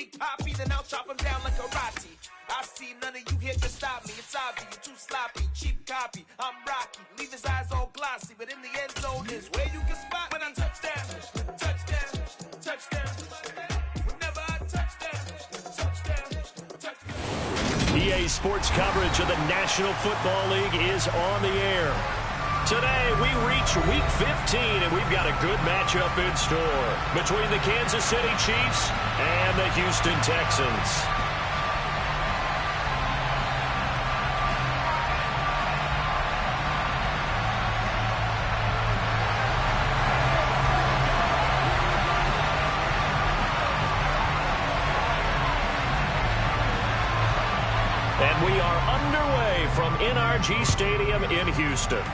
Speak poppy, then I'll chop them down like karate. I see none of you here can stop me. It's obvious, you're too sloppy, cheap copy. I'm Rocky, leave his eyes all glossy, but in the end zone is where you can spot when I touchdown, touchdown, touchdown. Whenever I touchdown, touchdown, touchdown. EA Sports coverage of the National Football League is on the air. Today, we reach Week 15, and we've got a good matchup in store between the Kansas City Chiefs and the Houston Texans. And we are underway from NRG Stadium in Houston.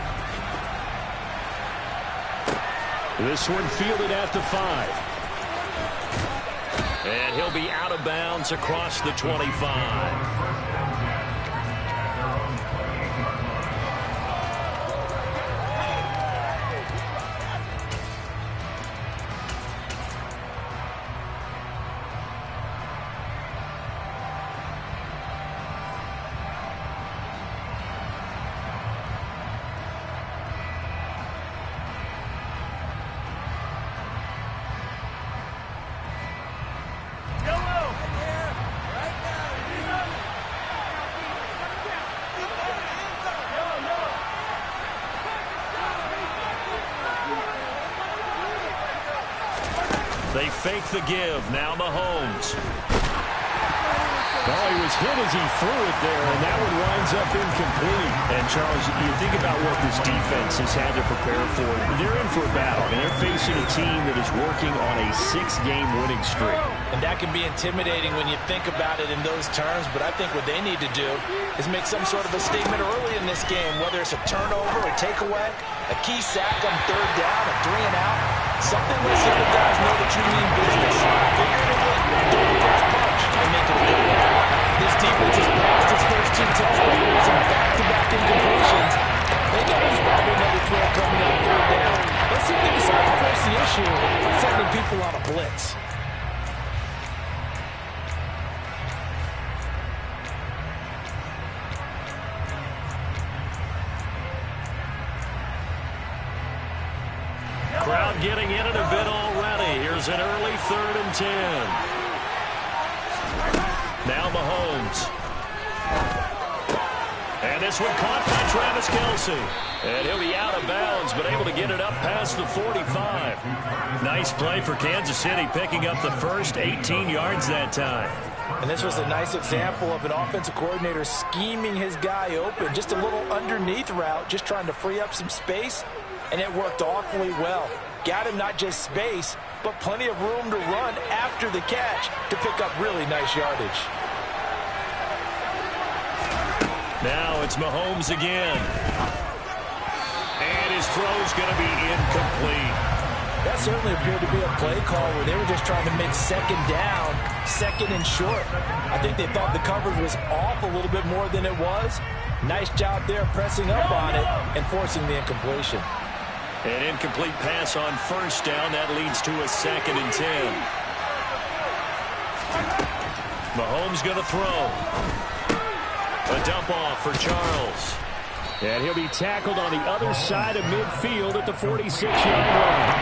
This one fielded at the 5. And he'll be out of bounds across the 25. They fake the give. Now Mahomes. Oh, he was hit as he threw it there, and that one winds up incomplete. And, Charles, you think about what this defense has had to prepare for. They're in for a battle, and they're facing a team that is working on a 6-game winning streak. And that can be intimidating when you think about it in those terms, but I think what they need to do is make some sort of a statement early in this game, whether it's a turnover, a takeaway, a key sack on 3rd down, a 3-and-out, something lets the other guys know that you mean business. Figuratively, throw the first punch and make it a good one. This defense has passed its first 2 tests by using back-to-back incompletions. They got us probably another throw coming on 3rd down. Let's see if they decide to force the issue by sending people on a blitz. Crowd getting in it a bit already. Here's an early 3rd and 10. Now Mahomes. And this one caught by Travis Kelce. And he'll be out of bounds, but able to get it up past the 45. Nice play for Kansas City, picking up the first 18 yards that time. And this was a nice example of an offensive coordinator scheming his guy open. Just a little underneath route, just trying to free up some space. And it worked awfully well. Got him not just space, but plenty of room to run after the catch to pick up really nice yardage. Now it's Mahomes again. And his throw's going to be incomplete. That certainly appeared to be a play call where they were just trying to make 2nd down, 2nd and short. I think they thought the coverage was off a little bit more than it was. Nice job there pressing up on it and forcing the incompletion. An incomplete pass on 1st down. That leads to a 2nd and 10. Mahomes going to throw. A dump off for Charles. And he'll be tackled on the other side of midfield at the 46-yard line.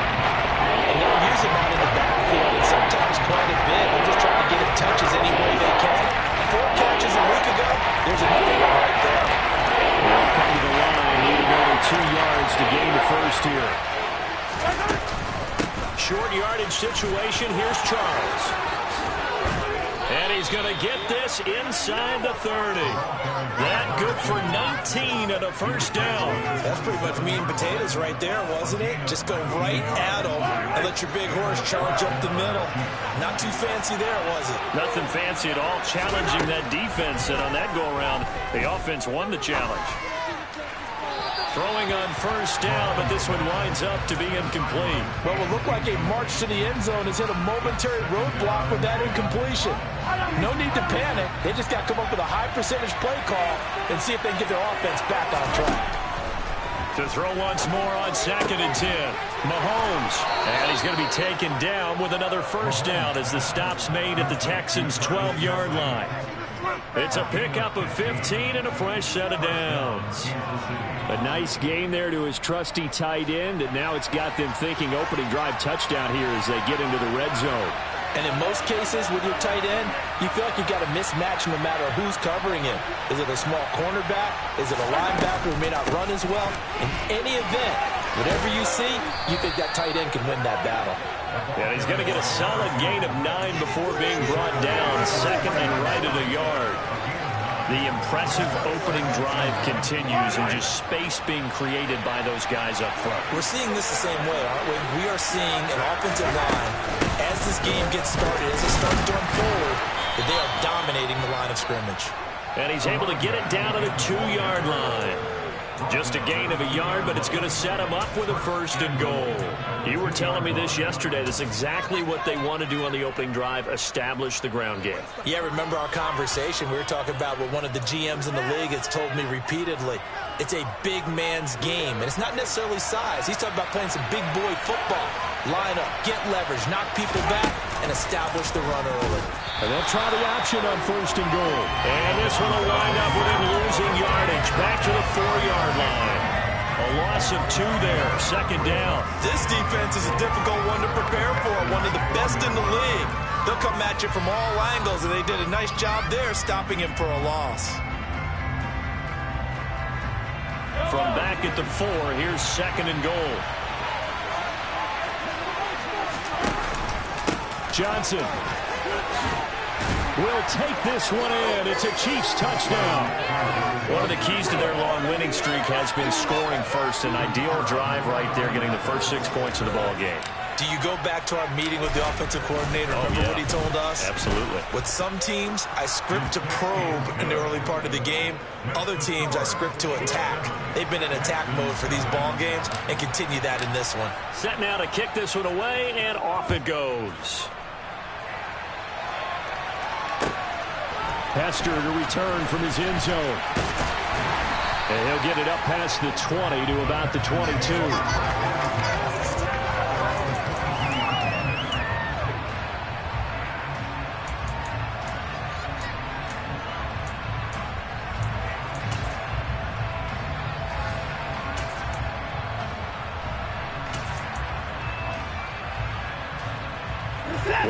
And they'll use him out in the backfield, and sometimes quite a bit. They're just trying to get him touches any way they can. 4 catches a week ago. There's another one right there. Well, come to the line, needing only 2 yards to gain the first here. Short yardage situation. Here's Charles. And he's going to get this inside the 30. That good for 19 and a 1st down. That's pretty much meat and potatoes right there, wasn't it? Just go right at him and let your big horse charge up the middle. Not too fancy there, was it? Nothing fancy at all. Challenging that defense, and on that go-around, the offense won the challenge. Throwing on 1st down, but this one winds up to be incomplete. Well, it looked like a march to the end zone has hit a momentary roadblock with that incompletion. No need to panic. They just got to come up with a high percentage play call and see if they can get their offense back on track. To throw once more on 2nd and 10. Mahomes. And he's going to be taken down with another first down as the stop's made at the Texans' 12-yard line. It's a pickup of 15 and a fresh set of downs. A nice gain there to his trusty tight end, and now it's got them thinking opening drive touchdown here as they get into the red zone. And in most cases with your tight end, you feel like you've got a mismatch no matter who's covering him. Is it a small cornerback? Is it a linebacker who may not run as well? In any event, whatever you see, you think that tight end can win that battle. And he's going to get a solid gain of 9 before being brought down. 2nd and right at a yard. The impressive opening drive continues and just space being created by those guys up front. We're seeing this the same way, aren't we? We are seeing an offensive line, as this game gets started, as it starts to unfold, that they are dominating the line of scrimmage. And he's able to get it down to the 2-yard line. Just a gain of a yard, but it's going to set him up with a 1st and goal. You were telling me this yesterday. That's exactly what they want to do on the opening drive, establish the ground game. Yeah, remember our conversation? We were talking about what one of the GMs in the league has told me repeatedly. It's a big man's game, and it's not necessarily size. He's talking about playing some big boy football. Line up, get leverage, knock people back, and establish the run early. And they'll try the option on 1st and goal. And this one will wind up with him losing yardage back to the 4-yard line. A loss of 2 there, 2nd down. This defense is a difficult one to prepare for, one of the best in the league. They'll come at you from all angles, and they did a nice job there stopping him for a loss. From back at the 4, here's 2nd and goal. Johnson will take this one in. It's a Chiefs touchdown. One of the keys to their long winning streak has been scoring first. An ideal drive right there, getting the first 6 points of the ball game. Do you go back to our meeting with the offensive coordinator? Remember what he told us? Absolutely. With some teams, I script to probe in the early part of the game. Other teams, I script to attack. They've been in attack mode for these ball games and continue that in this one. Set now to kick this one away, and off it goes. Hester to return from his end zone. And he'll get it up past the 20 to about the 22.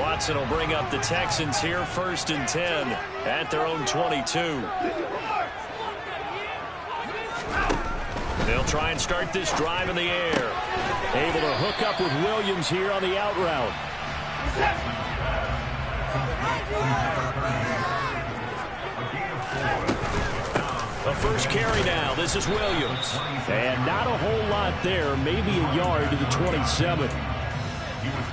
Watson will bring up the Texans here, 1st and 10 at their own 22. They'll try and start this drive in the air. Able to hook up with Williams here on the out route. The first carry now. This is Williams. And not a whole lot there. Maybe a yard to the 27.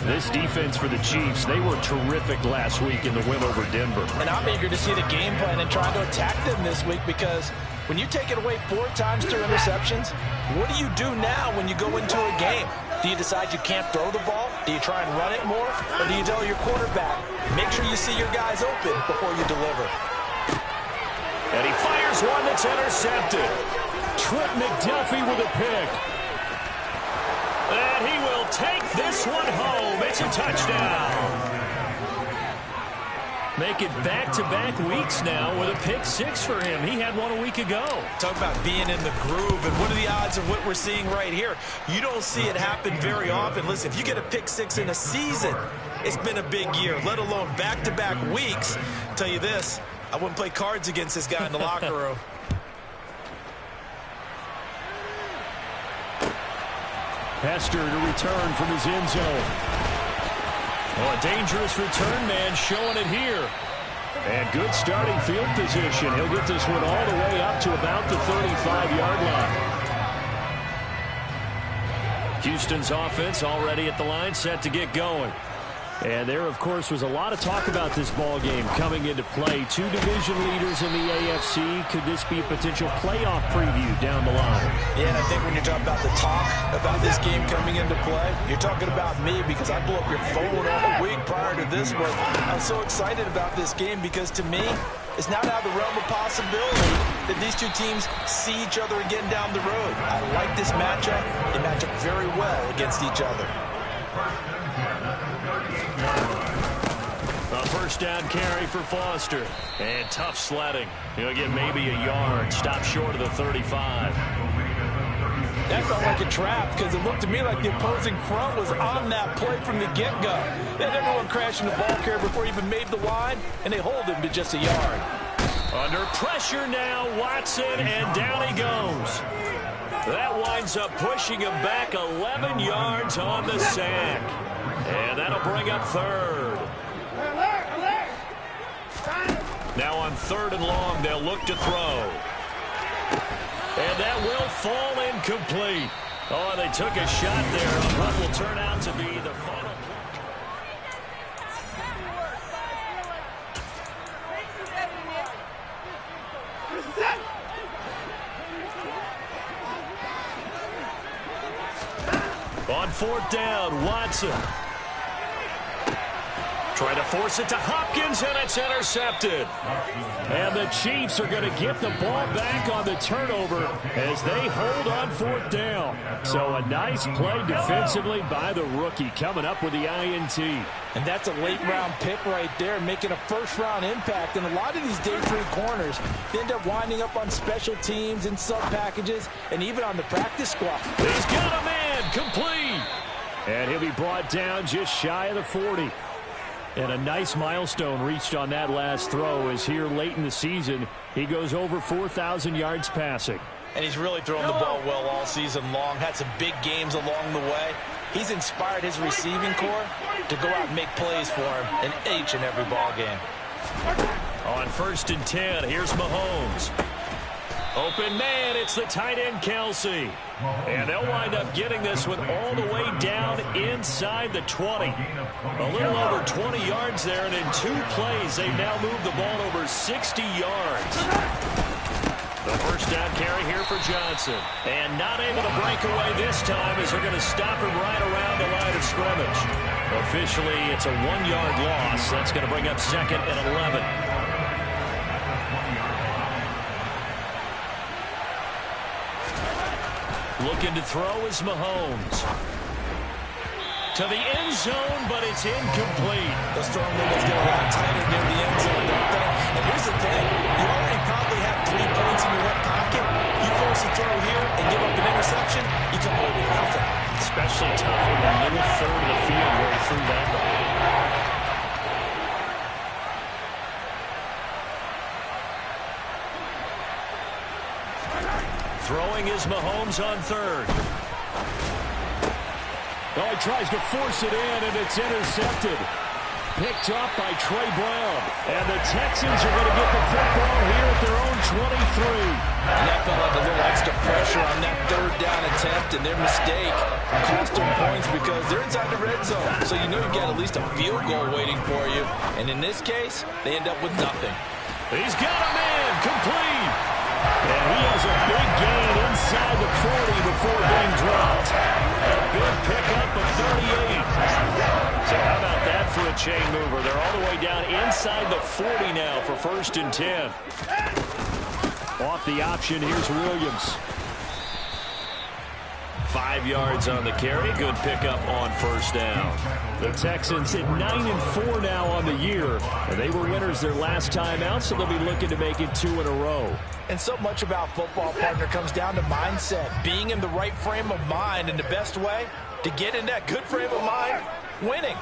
This defense for the Chiefs, they were terrific last week in the win over Denver. And I'm eager to see the game plan and try to attack them this week, because when you take it away 4 times to interceptions, what do you do now when you go into a game? Do you decide you can't throw the ball? Do you try and run it more? Or do you tell your quarterback, make sure you see your guys open before you deliver? And he fires one that's intercepted. Trent McDuffie with a pick. And he will take this one home. It's a touchdown. Make it back-to-back weeks now with a pick 6 for him. He had one a week ago. Talk about being in the groove, and what are the odds of what we're seeing right here? You don't see it happen very often. Listen, if you get a pick 6 in a season, it's been a big year, let alone back-to-back weeks. I'll tell you this, I wouldn't play cards against this guy in the locker room. Hester to return from his end zone. Oh, a dangerous return man showing it here. And good starting field position. He'll get this one all the way up to about the 35-yard line. Houston's offense already at the line, set to get going. And there, of course, was a lot of talk about this ball game coming into play. Two division leaders in the AFC. Could this be a potential playoff preview down the line? Yeah, and I think when you're talking about the talk about this game coming into play, you're talking about me because I blew up your phone all week prior to this one. I'm so excited about this game because, to me, it's not out of the realm of possibility that these two teams see each other again down the road. I like this matchup. They match up very well against each other. A first down carry for Foster. And tough sledding. He'll get maybe a yard. Stop short of the 35. That felt like a trap because it looked to me like the opposing front was on that play from the get-go. They had everyone crashing the ball carrier before he even made the line, and they hold him to just a yard. Under pressure now, Watson, and down he goes. That winds up pushing him back 11 yards on the sack. And that'll bring up third. Now on 3rd and long, they'll look to throw. And that will fall incomplete. Oh, they took a shot there on what will turn out to be the final. On 4th down, Watson. Trying to force it to Hopkins, and it's intercepted. And the Chiefs are going to get the ball back on the turnover as they hold on 4th down. So a nice play defensively by the rookie coming up with the INT. And that's a late-round pick right there, making a first-round impact. And a lot of these day 3 corners end up winding up on special teams and sub-packages and even on the practice squad. He's got a man, complete. And he'll be brought down just shy of the 40. And a nice milestone reached on that last throw as here late in the season, he goes over 4,000 yards passing. And he's really thrown the ball well all season long. Had some big games along the way. He's inspired his receiving corps to go out and make plays for him in each and every ball game. On 1st and 10, here's Mahomes. Open man, it's the tight end Kelsey. And they'll wind up getting this one all the way down inside the 20. A little over 20 yards there, and in 2 plays, they've now moved the ball over 60 yards. The first down carry here for Johnson. And not able to break away this time as they're going to stop him right around the line of scrimmage. Officially, it's a 1-yard loss. That's going to bring up 2nd and 11. Looking to throw is Mahomes. To the end zone, but it's incomplete. The storm windows get a lot tighter near the end zone, don't they? And here's the thing. You already probably have 3 points in your hip pocket. You force a throw here and give up an interception, you come away with nothing. Especially tough in the middle third of the field where he threw that one. Throwing is Mahomes on 3rd. Oh, he tries to force it in, and it's intercepted. Picked up by Trey Brown. And the Texans are going to get the football here at their own 23. And that felt like a little extra pressure on that 3rd down attempt, and their mistake cost them points because they're inside the red zone. So you know you've got at least a field goal waiting for you. And in this case, they end up with nothing. He's got a man, complete. And he has a big gain inside the 40 before being dropped. A big pickup of 38. So how about that for a chain mover? They're all the way down inside the 40 now for 1st and 10. Off the option, here's Williams. 5 yards on the carry. Good pickup on 1st down. The Texans at 9-4 now on the year. And they were winners their last time out, so they'll be looking to make it 2 in a row. And so much about football, partner, comes down to mindset. Being in the right frame of mind, and the best way to get in that good frame of mind, winning.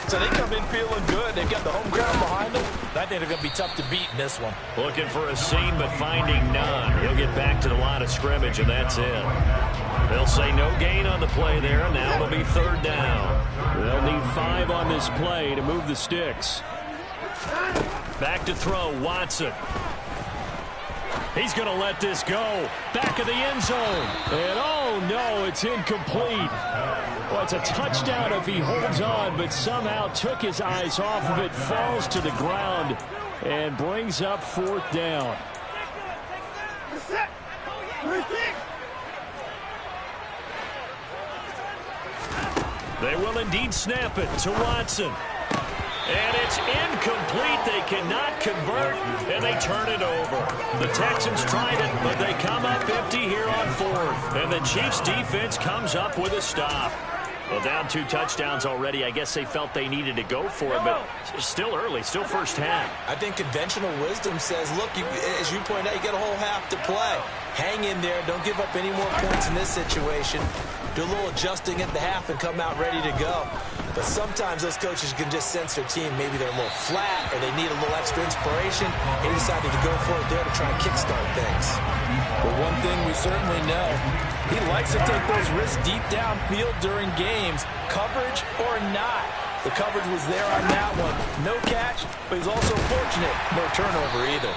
So they come in feeling good. They've got the home crowd behind them. I think they're going to be tough to beat in this one. Looking for a seam, but finding none. He'll get back to the line of scrimmage, and that's it. They'll say no gain on the play there. Now it'll be 3rd down. They'll need 5 on this play to move the sticks. Back to throw, Watson. He's going to let this go. Back of the end zone. And oh no, it's incomplete. Well, it's a touchdown if he holds on, but somehow took his eyes off of it, falls to the ground, and brings up 4th down. They will indeed snap it to Watson. And it's incomplete. They cannot convert, and they turn it over. The Texans tried it, but they come up empty here on 4th. And the Chiefs' defense comes up with a stop. Well, down 2 touchdowns already. I guess they felt they needed to go for it, but still early, still first half. I think conventional wisdom says, look, as you point out, you got a whole half to play. Hang in there. Don't give up any more points in this situation. Do a little adjusting at the half and come out ready to go. But sometimes those coaches can just sense their team. Maybe they're a little flat or they need a little extra inspiration. They decided to go for it there to try and kickstart things. But one thing we certainly know, he likes to take those risks deep downfield during games, coverage or not. The coverage was there on that one. No catch, but he's also fortunate. No turnover either.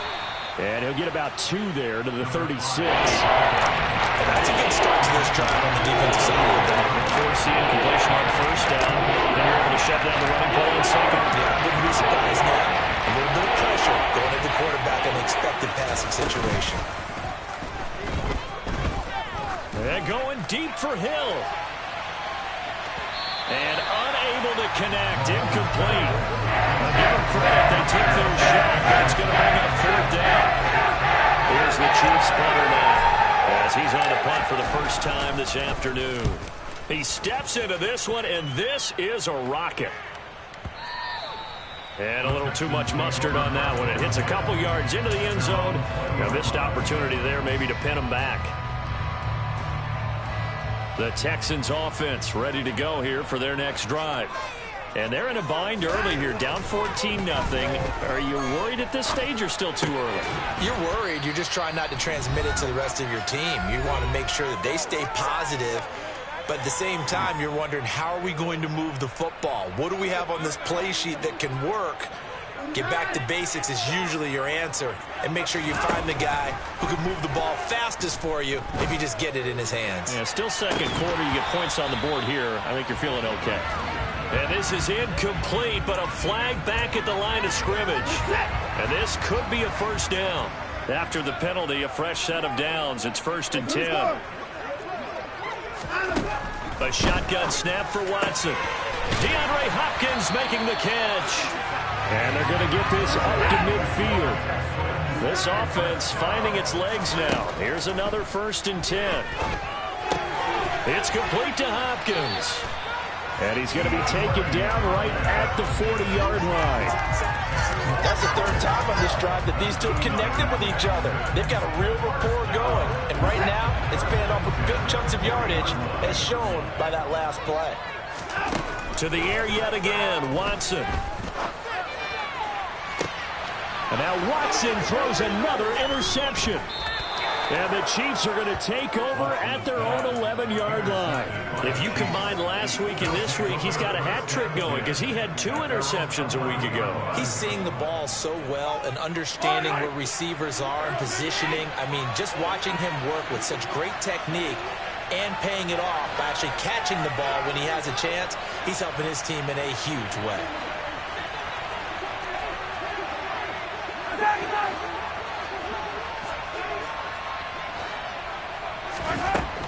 And he'll get about 2 there to the 36. And that's a good start to this drive on the defensive side of the ball. Forcing completion on 1st down. Then you're able to shut down the running play on 2nd. Yeah, wouldn't be surprised now. A little bit of pressure going at the quarterback in an expected passing situation. They're going deep for Hill. And unable to connect. Incomplete. I'll give them credit. They took their shot. That's going to bring up 4th down. Here's the Chiefs punter now, as he's on the punt for the first time this afternoon. He steps into this one, and this is a rocket. And a little too much mustard on that one. It hits a couple yards into the end zone. A missed opportunity there maybe to pin him back. The Texans offense ready to go here for their next drive. And they're in a bind early here, down 14-0. Are you worried at this stage or still too early? You're worried. You're just trying not to transmit it to the rest of your team. You want to make sure that they stay positive. But at the same time, you're wondering, how are we going to move the football? What do we have on this play sheet that can work? Get back to basics is usually your answer. And make sure you find the guy who can move the ball fastest for you if you just get it in his hands. Yeah, still 2nd quarter. You get points on the board here. I think you're feeling okay. And this is incomplete, but a flag back at the line of scrimmage. And this could be a 1st down. After the penalty, a fresh set of downs. It's 1st and 10. A shotgun snap for Watson. DeAndre Hopkins making the catch. And they're going to get this up to midfield. This offense finding its legs now. Here's another 1st and 10. It's complete to Hopkins. And he's going to be taken down right at the 40-yard line. That's the 3rd time on this drive that these two have connected with each other. They've got a real rapport going. And right now, it's paying off with big chunks of yardage, as shown by that last play. To the air yet again, Watson. And now Watson throws another interception. And the Chiefs are going to take over at their own 11-yard line. If you combine last week and this week, he's got a hat trick going because he had 2 interceptions a week ago. He's seeing the ball so well and understanding where receivers are and positioning. I mean, just watching him work with such great technique and paying it off by actually catching the ball when he has a chance, he's helping his team in a huge way.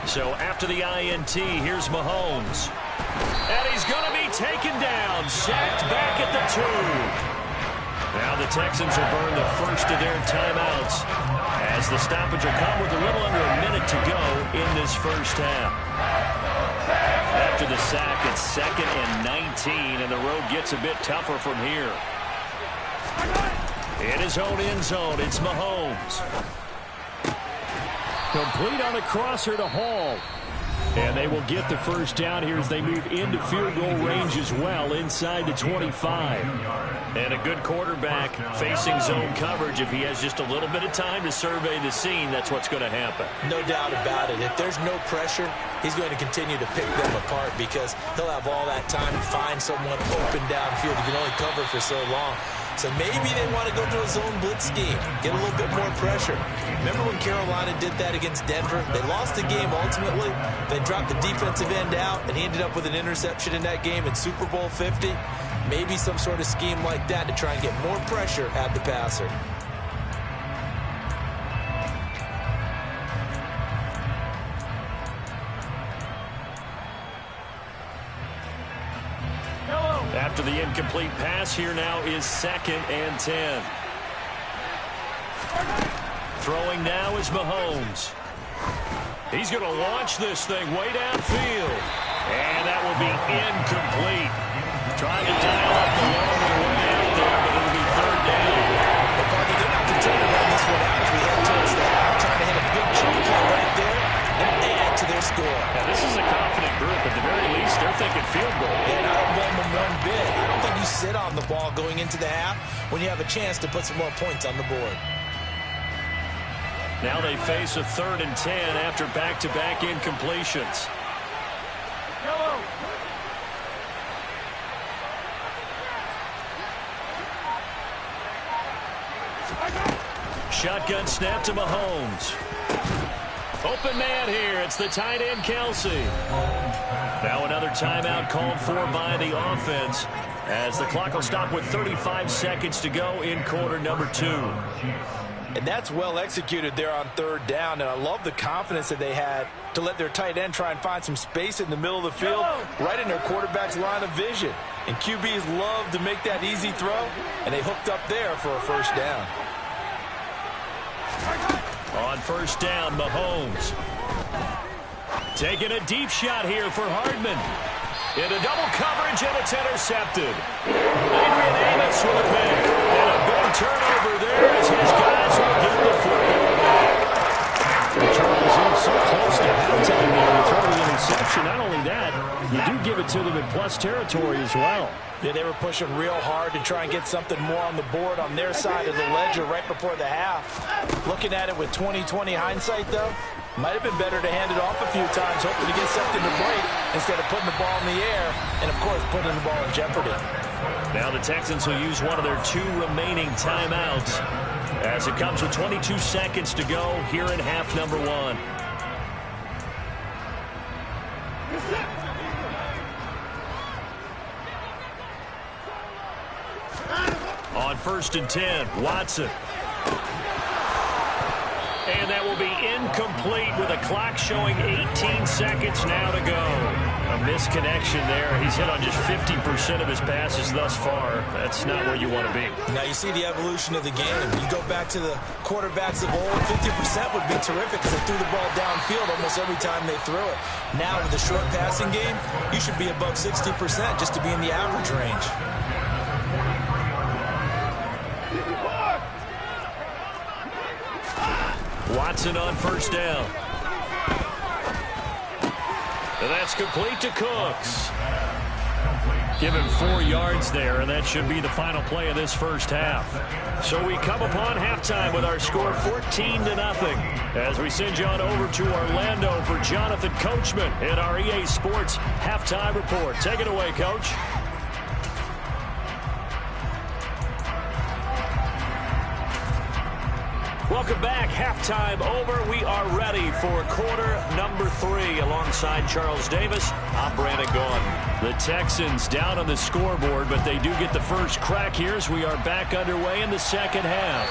So after the INT, here's Mahomes. And he's going to be taken down, sacked back at the 2. Now the Texans will burn the first of their timeouts as the stoppage will come with a little under a minute to go in this first half. After the sack, it's 2nd and 19, and the road gets a bit tougher from here. In his own end zone, it's Mahomes. Complete on a crosser to Hall. And they will get the first down here as they move into field goal range as well, inside the 25. And a good quarterback facing zone coverage. If he has just a little bit of time to survey the scene, that's what's going to happen. No doubt about it. If there's no pressure, he's going to continue to pick them apart because he'll have all that time to find someone open downfield. You can only cover for so long. So maybe they want to go to a zone blitz scheme, get a little bit more pressure. Remember when Carolina did that against Denver? They lost the game ultimately. They dropped the defensive end out, and he ended up with an interception in that game in Super Bowl 50. Maybe some sort of scheme like that to try and get more pressure at the passer. After the incomplete pass, here now is 2nd and 10. Throwing now is Mahomes. He's going to launch this thing way downfield. And that will be incomplete. Trying to dial up the long way out there, but it'll be 3rd down. But Parker, they're not content to run this one out as we head towards the half, trying to hit a big chunk play right there and add to their score. Now, this is a confident group. At the very least, they're thinking field goal. And I don't blame them one bit. I don't think you sit on the ball going into the half when you have a chance to put some more points on the board. Now they face a 3rd and 10 after back-to-back incompletions. Shotgun snap to Mahomes. Open man here. It's the tight end, Kelsey. Now another timeout called for by the offense as the clock will stop with 35 seconds to go in quarter number 2. And that's well executed there on 3rd down. And I love the confidence that they had to let their tight end try and find some space in the middle of the field, right in their quarterback's line of vision. And QBs love to make that easy throw, and they hooked up there for a 1st down. On 1st down, Mahomes. Taking a deep shot here for Hardman. Into double coverage, and it's intercepted. Adrian Amos with a pick. And a big turnover there as his guys will get the football back. Charles, you're so close to halftime there. You throw the interception. Not only that, you do give it to them in plus territory as well. Yeah, they were pushing real hard to try and get something more on the board on their side of the ledger right before the half. Looking at it with 20/20 hindsight, though, might have been better to hand it off a few times, hoping to get something to break instead of putting the ball in the air and, of course, putting the ball in jeopardy. Now the Texans will use one of their 2 remaining timeouts as it comes with 22 seconds to go here in half number 1. On 1st and 10, Watson. And that will be incomplete with a clock showing 18 seconds now to go. A misconnection there. He's hit on just 50% of his passes thus far. That's not where you want to be. Now you see the evolution of the game. You go back to the quarterbacks of old, 50% would be terrific because they threw the ball downfield almost every time they threw it. Now with the short passing game, you should be above 60% just to be in the average range. Watson on 1st down. And that's complete to Cooks. Give him 4 yards there, and that should be the final play of this 1st half. So we come upon halftime with our score 14-0 as we send you on over to Orlando for Jonathan Coachman in our EA Sports Halftime Report. Take it away, Coach. Welcome back. Halftime over. We are ready for quarter number 3. Alongside Charles Davis, I'm Brandon Gaudin. The Texans down on the scoreboard, but they do get the first crack here as we are back underway in the 2nd half.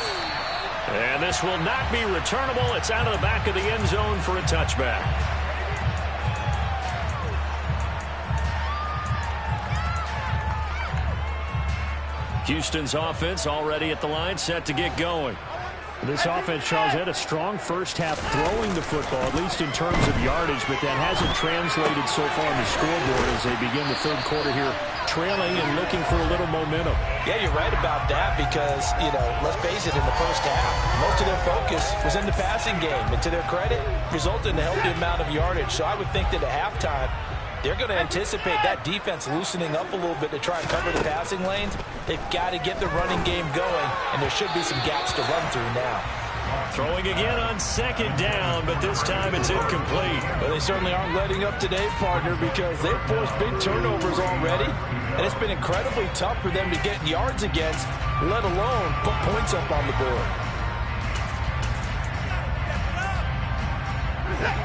And this will not be returnable. It's out of the back of the end zone for a touchback. Houston's offense already at the line, set to get going. This offense, Charles, had a strong first half throwing the football, at least in terms of yardage, but that hasn't translated so far on the scoreboard as they begin the 3rd quarter here, trailing and looking for a little momentum. Yeah, you're right about that because, let's face it, in the first half, most of their focus was in the passing game. And to their credit, resulted in a healthy amount of yardage. So I would think that at halftime, they're going to anticipate that defense loosening up a little bit to try and cover the passing lanes. They've got to get the running game going, and there should be some gaps to run through now. Throwing again on 2nd down, but this time it's incomplete. Well, they certainly aren't letting up today, partner, because they've forced big turnovers already, and it's been incredibly tough for them to get yards against let alone put points up on the board.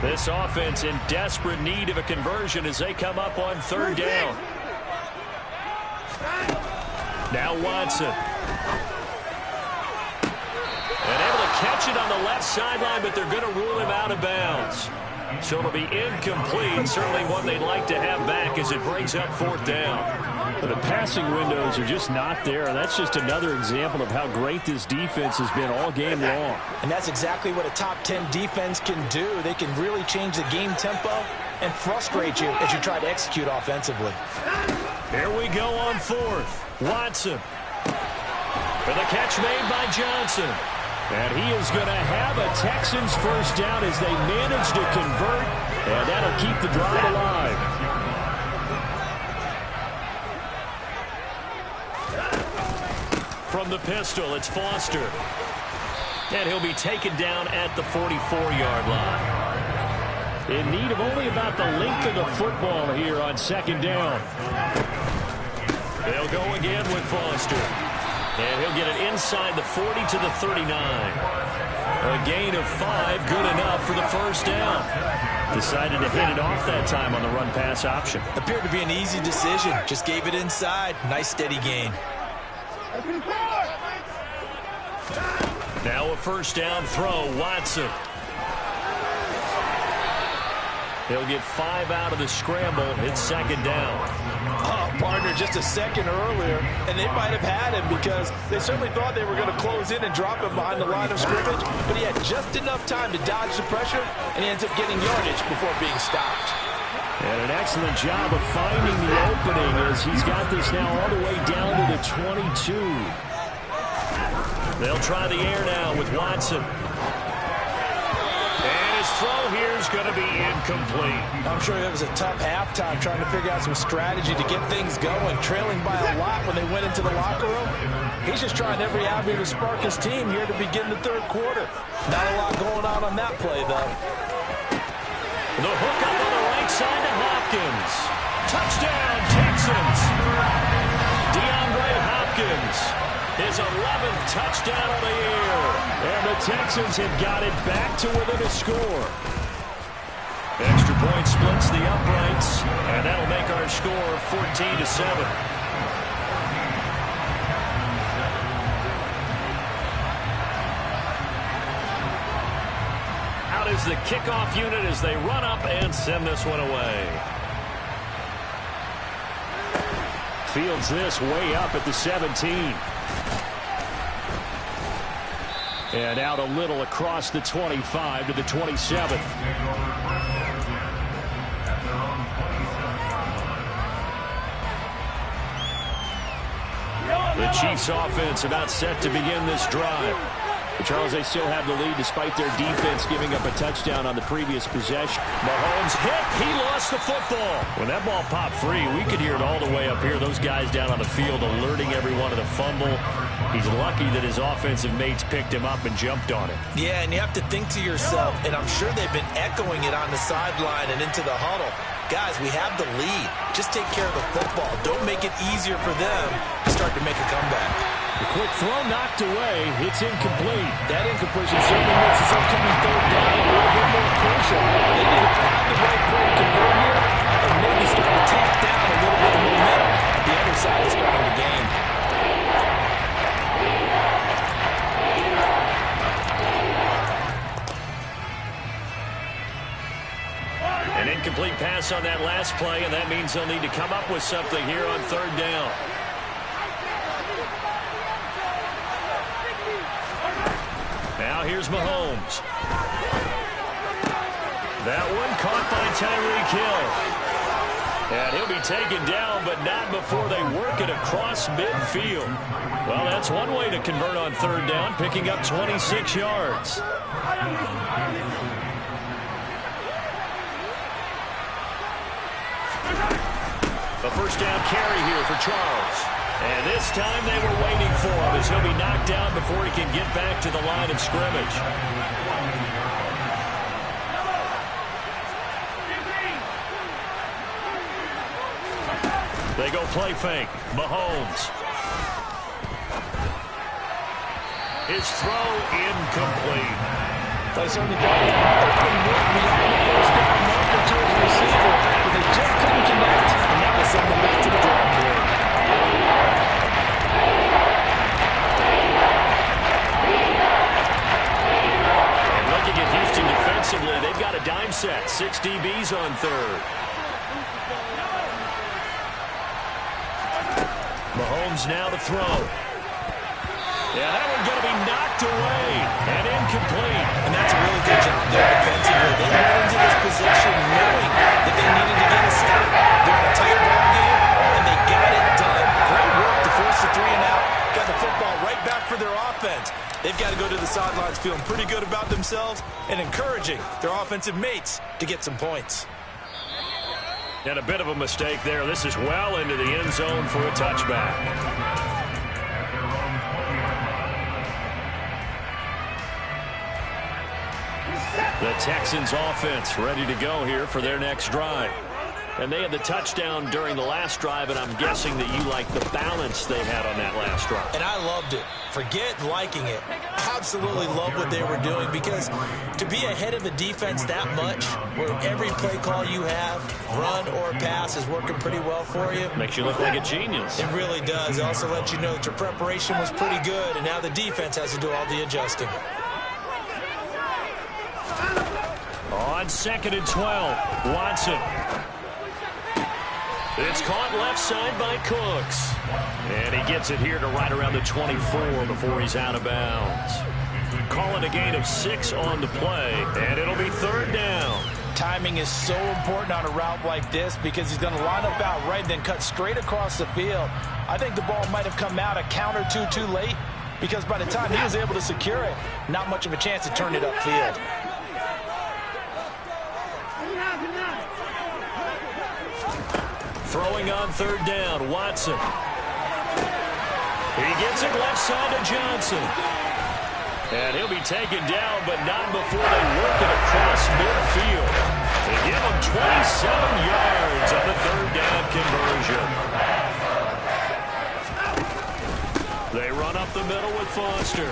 This offense in desperate need of a conversion as they come up on third down. Now Watson. And able to catch it on the left sideline, but they're going to rule him out of bounds. So it'll be incomplete. Certainly one they'd like to have back as it brings up fourth down. But the passing windows are just not there. And that's just another example of how great this defense has been all game long. And that's exactly what a top 10 defense can do. They can really change the game tempo and frustrate you as you try to execute offensively. Here we go on fourth. Watson. For the catch made by Johnson. And he is going to have a Texans first down as they manage to convert. And that'll keep the drive alive. From the pistol, it's Foster. And he'll be taken down at the 44-yard line. In need of only about the length of the football here on second down. They'll go again with Foster. And he'll get it inside the 40 to the 39. A gain of 5, good enough for the first down. Decided to hit it off that time on the run-pass option. Appeared to be an easy decision. Just gave it inside. Nice steady gain. Now a first down throw, Watson. He'll get 5 out of the scramble. It's second down. Partner, just a second earlier, and they might have had him because they certainly thought they were going to close in and drop him behind the line of scrimmage, but he had just enough time to dodge the pressure, and he ends up getting yardage before being stopped. And an excellent job of finding the opening as he's got this now all the way down to the 22. They'll try the air now with Watson. And his throw here is going to be incomplete. I'm sure it was a tough halftime trying to figure out some strategy to get things going, trailing by a lot when they went into the locker room. He's just trying every avenue to spark his team here to begin the third quarter. Not a lot going on that play, though. The hook up on the right side to Hopkins. Touchdown, Texans. DeAndre Hopkins. His 11th touchdown of the year. And the Texans have got it back to within a score. Extra point splits the uprights, and that'll make our score 14-7. Out is the kickoff unit as they run up and send this one away. Fields this way up at the 17. And out a little across the 25 to the 27. The Chiefs offense about set to begin this drive. But Charles, they still have the lead despite their defense giving up a touchdown on the previous possession. Mahomes hit. He lost the football. When that ball popped free, we could hear it all the way up here. Those guys down on the field alerting everyone of the fumble. He's lucky that his offensive mates picked him up and jumped on it. Yeah, and you have to think to yourself, and I'm sure they've been echoing it on the sideline and into the huddle. Guys, we have the lead. Just take care of the football. Don't make it easier for them to start to make a comeback. The quick throw knocked away. It's incomplete. That incompletion certainly makes this upcoming third down a little bit more crucial. They need to find the right play to convert here and maybe start to tamp down a little bit of momentum. The other side is starting the game. An incomplete pass on that last play, and that means they'll need to come up with something here on third down. Now here's Mahomes. That one caught by Tyreek Hill. And he'll be taken down, but not before they work it across midfield. Well, that's one way to convert on third down, picking up 26 yards. A first down carry here for Charles. And this time they were waiting for him as he'll be knocked down before he can get back to the line of scrimmage. They go play fake. Mahomes. His throw incomplete. They certainly got it. Beyond the first down marker to his receiver, but they just couldn't connect, and that will send them back to the drawing board. And looking at Houston defensively, they've got a dime set. 6 DBs on third. Mahomes now to throw. Yeah, that one's going to be knocked away and incomplete. And that's a really good job there defensively. They went into this position knowing that they needed to get a stop. They're in a tight ball game, and they got it done. Great work to force the 3 and out. Got the football right back for their offense. They've got to go to the sidelines feeling pretty good about themselves and encouraging their offensive mates to get some points. And a bit of a mistake there. This is well into the end zone for a touchback. The Texans offense ready to go here for their next drive. And they had the touchdown during the last drive, and I'm guessing that you like the balance they had on that last drive. And I loved it. Forget liking it. Absolutely love what they were doing, because to be ahead of a defense that much, where every play call you have, run or pass, is working pretty well for you. Makes you look like a genius. It really does. It also lets you know that your preparation was pretty good, and now the defense has to do all the adjusting. On 2nd and 12, Watson. It's caught left side by Cooks. And he gets it here to right around the 24 before he's out of bounds. Calling a gain of 6 on the play, and it'll be 3rd down. Timing is so important on a route like this, because he's going to line up out right, then cut straight across the field. I think the ball might have come out a count or two too late, because by the time he was able to secure it, not much of a chance to turn it upfield. Throwing on 3rd down, Watson. He gets it left side to Johnson. And he'll be taken down, but not before they work it across midfield. They give him 27 yards on the 3rd down conversion. They run up the middle with Foster.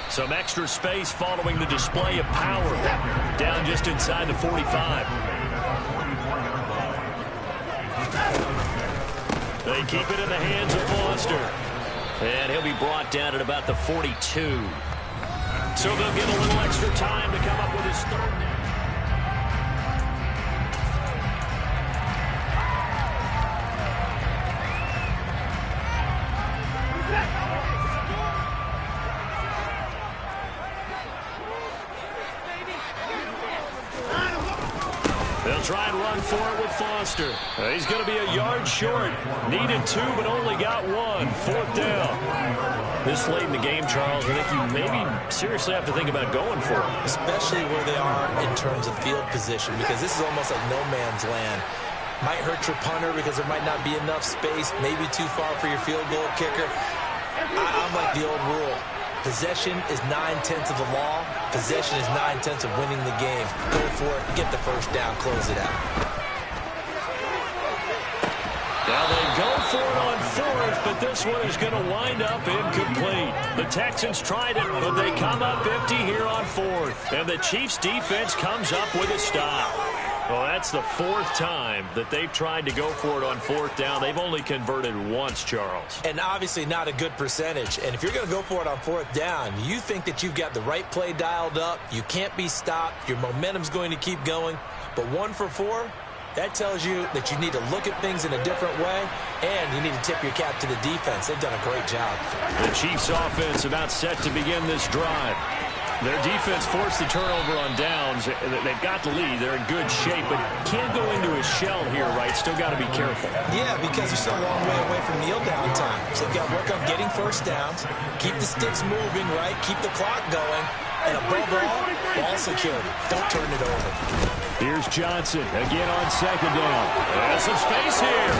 Some extra space following the display of power. Down just inside the 45. They keep it in the hands of Foster. And he'll be brought down at about the 42. So they'll get a little extra time to come up with his 3rd down. They'll try and run for it with Foster. He's going to be a yard short. Needed 2, but only got 1. 4th down. This late in the game, Charles, I think you maybe seriously have to think about going for it. Especially where they are in terms of field position, because this is almost like no man's land. Might hurt your punter because there might not be enough space, maybe too far for your field goal kicker. I'm like the old rule. Possession is 9/10 of the law. Possession is 9/10 of winning the game. Go for it. Get the 1st down. Close it out. Now they go for it on 4th, but this one is going to wind up incomplete. The Texans tried it, but they come up empty here on 4th. And the Chiefs' defense comes up with a stop. Well, that's the 4th time that they've tried to go for it on 4th down. They've only converted once, Charles. And obviously not a good percentage. And if you're going to go for it on 4th down, you think that you've got the right play dialed up. You can't be stopped. Your momentum's going to keep going. But 1 for 4, that tells you that you need to look at things in a different way, and you need to tip your cap to the defense. They've done a great job. The Chiefs' offense about set to begin this drive. Their defense forced the turnover on downs. They've got the lead. They're in good shape, but can't go into a shell here, right? Still got to be careful. Yeah, because you're still a long way away from kneel down time. So you've got to work on getting 1st downs, keep the sticks moving, right? Keep the clock going, and above all, ball security. Don't turn it over. Here's Johnson again on 2nd down. There's some space here.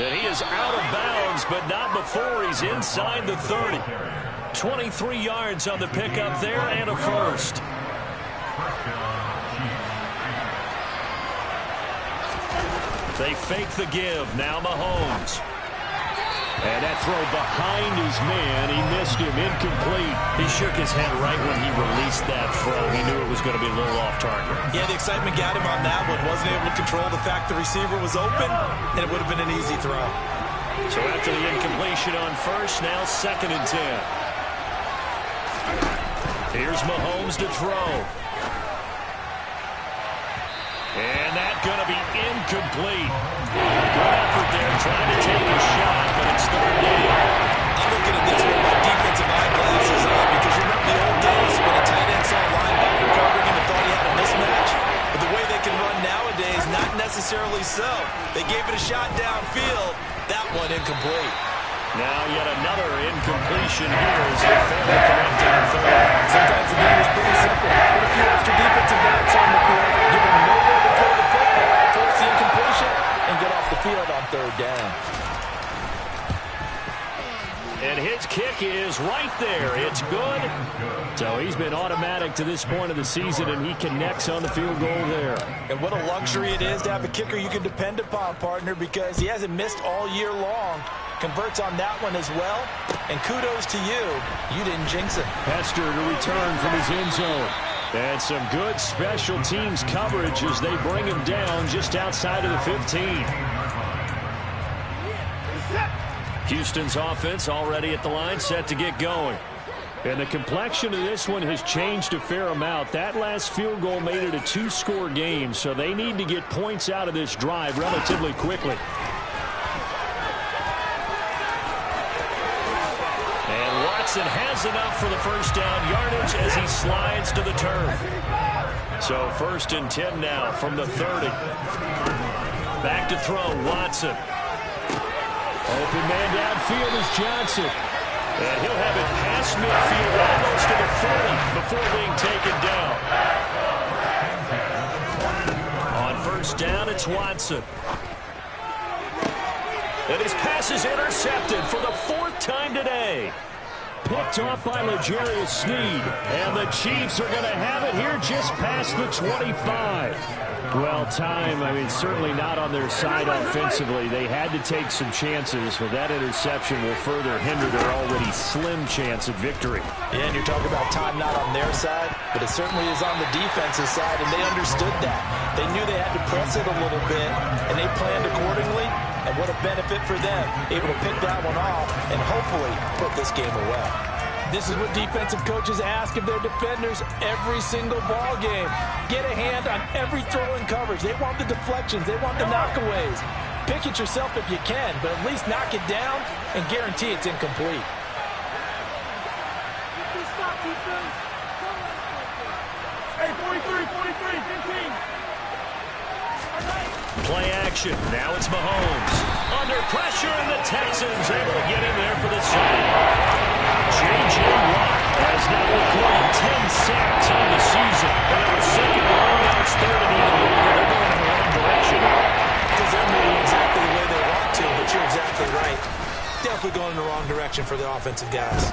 And he is out of bounds, but not before he's inside the 30. 23 yards on the pickup there and a 1st. They fake the give. Now Mahomes. And that throw behind his man, he missed him, incomplete. He shook his head right when he released that throw. He knew it was going to be a little off target. Yeah, the excitement got him on that one. Wasn't able to control the fact the receiver was open, and it would have been an easy throw. So after the incompletion on first, now 2nd and 10. Here's Mahomes to throw. And that's going to be incomplete. Good effort there trying to take a shot, but it's 3rd down. I'm looking at this with my defensive eyeglasses on because you remember the old days when a tight end saw a linebacker covering him and thought he had a mismatch? But the way they can run nowadays, not necessarily so. They gave it a shot downfield. That one incomplete. Now yet another incompletion here as they fail to connect on 3rd. Sometimes the game is pretty simple. Put a few extra defensive backs on the field, give them nowhere to throw the football, force the incompletion, and get off the field on 3rd down. And his kick is right there. It's good. So he's been automatic to this point of the season, and he connects on the field goal there. And what a luxury it is to have a kicker you can depend upon, partner, because he hasn't missed all year long. Converts on that one as well. And kudos to you. You didn't jinx it. Hester to return from his end zone. And some good special teams coverage as they bring him down just outside of the 15. Houston's offense already at the line, set to get going. And the complexion of this one has changed a fair amount. That last field goal made it a 2-score game, so they need to get points out of this drive relatively quickly. And Watson has enough for the first down yardage as he slides to the turf. So 1st and 10 now from the 30. Back to throw, Watson. Open man downfield is Johnson. And he'll have it past midfield almost to the 40 before being taken down. On 1st down, it's Watson. And his pass is intercepted for the 4th time today. Picked off by L'Jarius Sneed. And the Chiefs are going to have it here just past the 25. Well, time, certainly not on their side offensively. They had to take some chances, but that interception will further hinder their already slim chance of victory. Yeah, and you're talking about time not on their side, but it certainly is on the defensive side, and they understood that. They knew they had to press it a little bit, and they planned accordingly, and what a benefit for them, able to pick that one off and hopefully put this game away. This is what defensive coaches ask of their defenders every single ball game. Get a hand on every throw and coverage. They want the deflections. They want the knockaways. Pick it yourself if you can, but at least knock it down and guarantee it's incomplete. Hey, 43, 15. Play action. Now it's Mahomes. Under pressure, and the Texans able to get in there for the sack. J.J. Watt has now recorded 10 sacks on the season. And it was 2nd and long, now it's 3rd and even longer. They're going in the wrong direction. Because they're moving exactly the way they want to, but you're exactly right. Definitely going in the wrong direction for the offensive guys.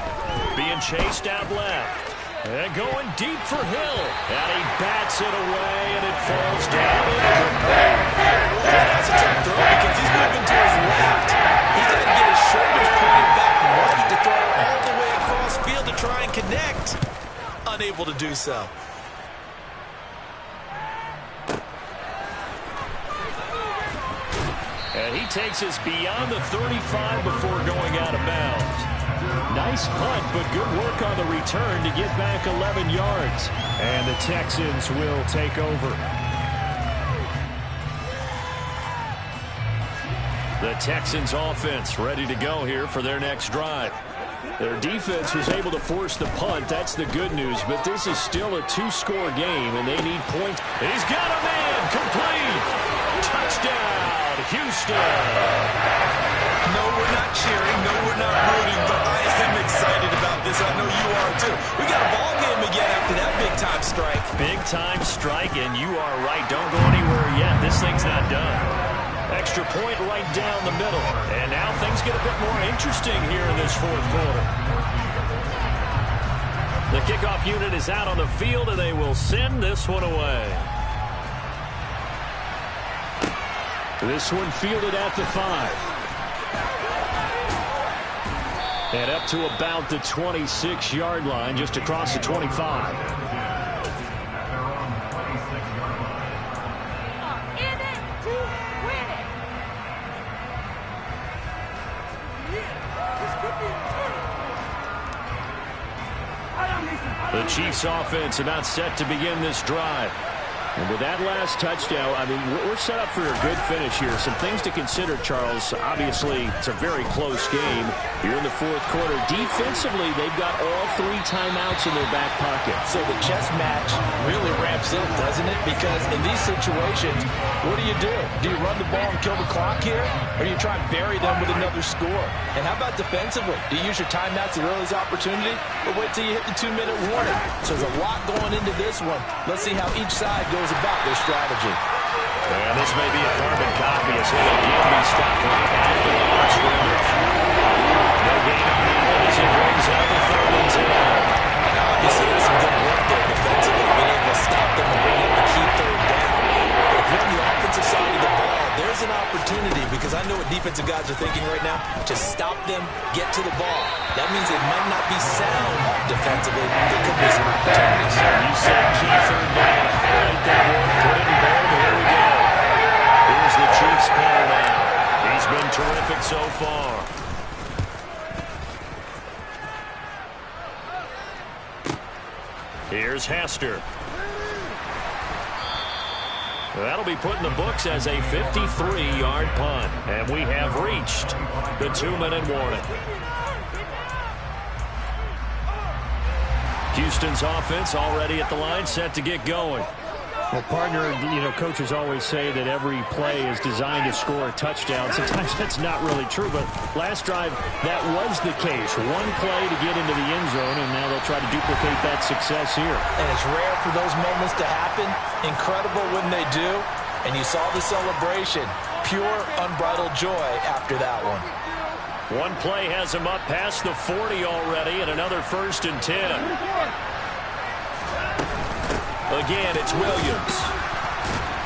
Being chased out left. And going deep for Hill. And he bats it away, and it falls down. That's a tough throw because he's moving to his left. He's got to get his shoulders pointed back right to throw all the way across field to try and connect. Unable to do so. And he takes us beyond the 35 before going out of bounds. Nice punt, but good work on the return to get back 11 yards. And the Texans will take over. The Texans offense ready to go here for their next drive. Their defense was able to force the punt. That's the good news, but this is still a 2-score game, and they need points. He's got a man, complete. Touchdown, Houston. No, we're not cheering. No, we're not rooting, but I am excited about this. I know you are, too. We got a ball game again after that big-time strike. Big-time strike, and you are right. Don't go anywhere yet. This thing's not done. Extra point right down the middle. And now things get a bit more interesting here in this 4th quarter. The kickoff unit is out on the field, and they will send this one away. This one fielded at the 5. And up to about the 26-yard line, just across the 25. The Chiefs offense about set to begin this drive. And with that last touchdown, I mean, we're set up for a good finish here. Some things to consider, Charles. Obviously, it's a very close game. You're in the fourth quarter. Defensively, they've got all 3 timeouts in their back pocket. So the chess match really ramps up, doesn't it? Because in these situations, what do? Do you run the ball and kill the clock here? Or do you try and bury them with another score? And how about defensively? Do you use your timeouts at earliest opportunity? Or wait till you hit the 2-minute warning? So there's a lot going into this one. Let's see how each side goes about their strategy. And this may be a carbon copy as he'll again be stopped right at the line of scrimmage. No gain on that as it brings out the 3rd and 10. Now, obviously, there's some good work there defensively, being able to stop them and bring in the key 3rd down. But if you're on the offensive side of the ball, there's an opportunity, because I know what defensive guys are thinking right now. Just stop them, get to the ball. That means they might not be sound defensively. There could be some opportunities. You said key 3rd down. Right there, put it in bold. Here we go. Here's the Chiefs player now. He's been terrific so far. Here's Hester. That'll be put in the books as a 53-yard punt. And we have reached the 2-minute warning. Houston's offense already at the line, set to get going. Well, partner, you know, coaches always say that every play is designed to score a touchdown. Sometimes that's not really true, but last drive, that was the case. One play to get into the end zone, and now they'll try to duplicate that success here. And it's rare for those moments to happen. Incredible when they do. And you saw the celebration. Pure, unbridled joy after that one. One play has him up past the 40 already, and another 1st and 10. Again, it's Williams.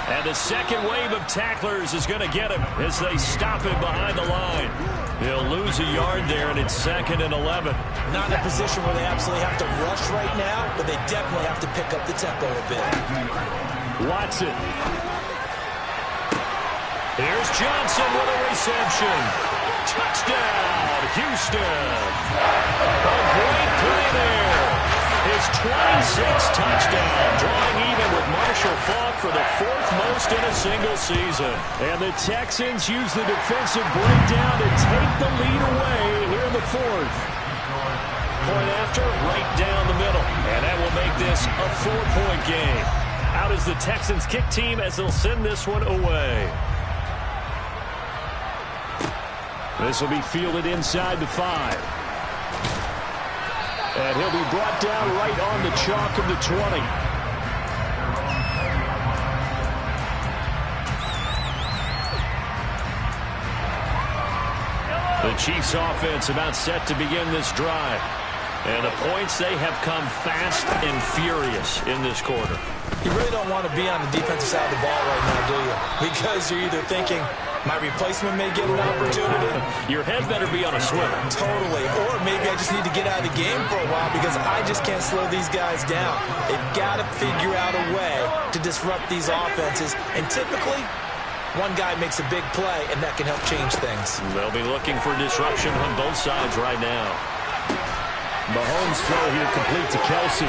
And the second wave of tacklers is going to get him as they stop him behind the line. He'll lose a yard there, and it's 2nd and 11. Not in a position where they absolutely have to rush right now, but they definitely have to pick up the tempo a bit. Watson. Here's Johnson with a reception. Touchdown, Houston. A great play there. His 26th touchdown, drawing even with Marshall Faulk for the 4th most in a single season. And the Texans use the defensive breakdown to take the lead away here in the 4th. Point after, right down the middle. And that will make this a 4-point game. Out is the Texans kick team as they'll send this one away. This will be fielded inside the 5. And he'll be brought down right on the chalk of the 20. The Chiefs offense about set to begin this drive. And the points, they have come fast and furious in this quarter. You really don't want to be on the defensive side of the ball right now, do you? Because you're either thinking, my replacement may get an opportunity. Your head better be on a swivel. Totally. Or maybe I just need to get out of the game for a while because I just can't slow these guys down. They've got to figure out a way to disrupt these offenses. And typically, one guy makes a big play, and that can help change things. They'll be looking for disruption on both sides right now. Mahomes throw here complete to Kelsey.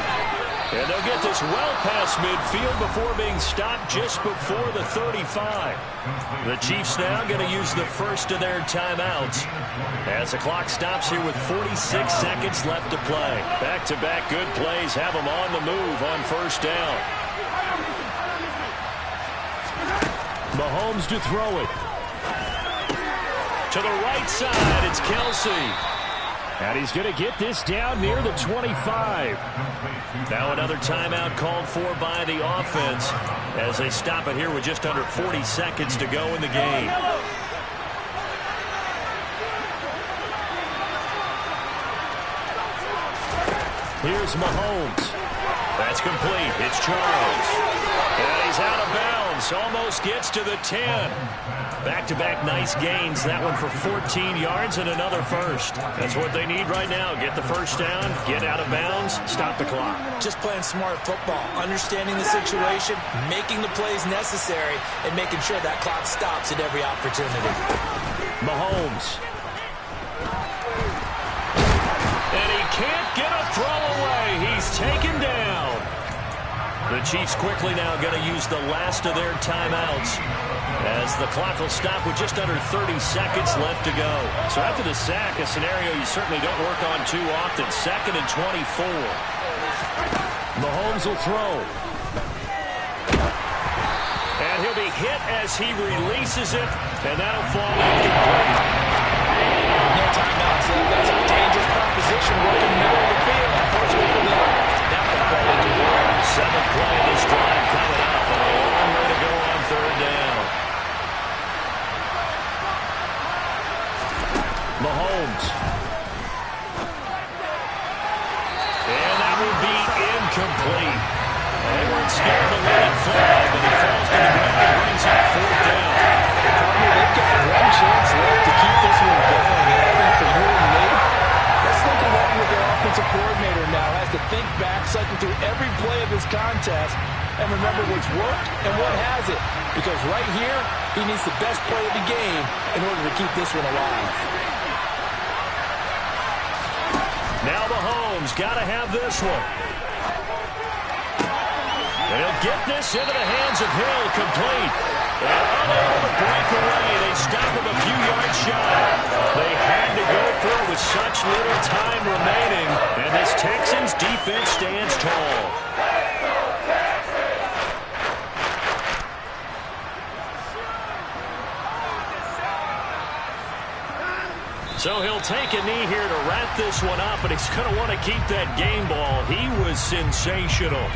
And they'll get this well past midfield before being stopped just before the 35. The Chiefs now going to use the first of their timeouts as the clock stops here with 46 seconds left to play. Back-to-back good plays have them on the move on 1st down. Mahomes to throw it. To the right side, it's Kelsey. And he's going to get this down near the 25. Now another timeout called for by the offense as they stop it here with just under 40 seconds to go in the game. Here's Mahomes. That's complete. It's Charles. And he's out of bounds. Almost gets to the 10. Back-to-back nice gains. That one for 14 yards and another first. That's what they need right now. Get the first down, get out of bounds, stop the clock. Just playing smart football, understanding the situation, making the plays necessary, and making sure that clock stops at every opportunity. Mahomes. And he can't get a throw away. He's taken down. The Chiefs quickly now going to use the last of their timeouts as the clock will stop with just under 30 seconds left to go. So after the sack, a scenario you certainly don't work on too often. 2nd and 24. Mahomes will throw. And he'll be hit as he releases it, and that'll fall incomplete. No timeouts left. That's a dangerous proposition working in the middle of the field. Unfortunately for them, that will fall incomplete. 7th play of this drive coming up, and a long way to go on 3rd down. Mahomes. And that will be incomplete. They weren't scared to let it fly, but it falls to the ground and brings up 4th down. They've got one chance left to keep this one going. And I think for you and me, let's think along with their offensive coordinator now. Has to think back, cycle through every play of this contest, and remember what's worked and what hasn't. Because right here, he needs the best play of the game in order to keep this one alive. Now Mahomes got to have this one. And he'll get this into the hands of Hill, complete. And unable to break away. They stop him a few yards shy. They had to go for it with such little time remaining. And this Texans defense stands tall. So he'll take a knee here to wrap this one up, and he's going to want to keep that game ball. He was sensational.